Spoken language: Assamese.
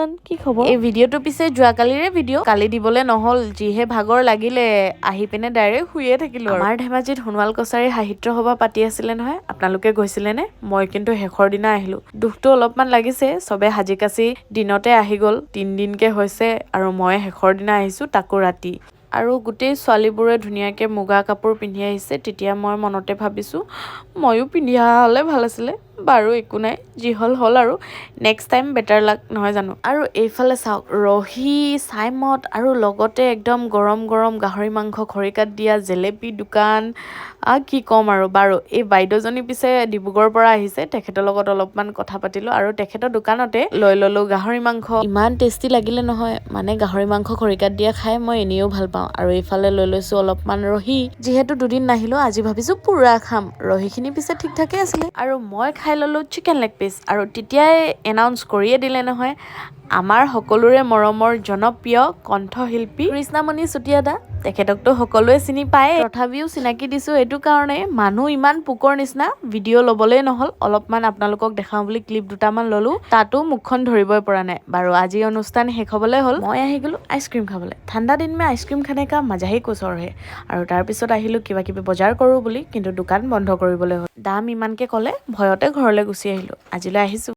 এভৰিৱান কি খবৰ এই ভিডিঅ'টো পিছে যোৱাকালিৰে ভিডিঅ' কালি দিবলৈ নহল যিহে ভাগৰ লাগিলে আহি পিনে ডাইৰেক্ট শুইয়ে থাকিলো আমাৰ ধেমাজিত সোণোৱাল কছাৰী সাহিত্য সভা পাতি আছিলে নহয় আপোনালোকে গৈছিলে নে মই কিন্তু শেষৰ দিনা আহিলো দুখটো অলপমান লাগিছে সবে হাজি কাছি দিনতে আহি গল 3 দিনকে হৈছে আৰু মই শেষৰ দিনা আহিছো তাকো ৰাতি আৰু গোটেই ছোৱালীবোৰে ধুনীয়াকে মুগা কাপোৰ পিন্ধি আহিছে তেতিয়া মই মনতে ভাবিছো ময়ো পিন্ধি হলে ভাল আছিলে বাৰু একো নাই যি হল আৰু নেক্সট টাইম বেটাৰ লাক নহয় জানো আৰু এইফালে চাওক ৰহি চাইমত আৰু লগতে একদম গৰম গৰম গাহৰি মাংস খৰিকাত দিয়া জেলেপি দোকান কি কম আৰু বাৰু এই বাইদেউজনী পিছে ডিব্ৰুগড়ৰ পৰা আহিছে তেখেতৰ লগত অলপমান কথা পাতিলো আৰু তেখেতৰ দোকানতে লৈ ললো গাহৰি মাংস ইমান টেষ্টি লাগিলে নহয় মানে গাহৰি মাংস খৰিকাত দিয়া খাই মই এনেও ভাল পাওঁ আৰু এইফালে লৈ লৈছো অলপমান ৰহি যিহেতু দুদিন নাহিলো আজি ভাবিছো পুৰা খাম ৰহিখিনি পিছে ঠিক ঠাকে আছিলে আৰু মই খাই ললো চিকেন লেগ পিচ আৰু তেতিয়াই এনাউন্স কৰিয়ে দিলে নহয় আমাৰ সকলোৰে মৰমৰ জনপ্ৰিয় কণ্ঠশিল্পী কৃষ্ণমণি চুতীয়া দা তেখেতকতো সকলোৱে চিনি পায় তথাপিও চিনাকি দিছো এইটো কাৰণে মানুহ ইমান পুকৰ নিচিনা ভিডিঅ' ল'বলৈ নহল অলপমান আপোনালোকক দেখাও বুলি ক্লিপ দুটামান ললো তাতো মুখখন ধৰিবই পৰা নাই বাৰু আজি অনুষ্ঠান শেষ হবলৈ হ'ল মই আহি গলো আইচক্ৰীম খাবলৈ ঠাণ্ডা দিন মে আইচক্ৰীম খানে কা মজা হি কুছ অৰ হে আৰু তাৰ পিছত আহিলো কিবা কিবি বজাৰ কৰো বুলি কিন্তু দোকান বন্ধ কৰিবলৈ হ'ল দাম ইমানকে ক'লে ভয়তে ঘৰলৈ গুচি আহিলো আজিলৈ আহিছো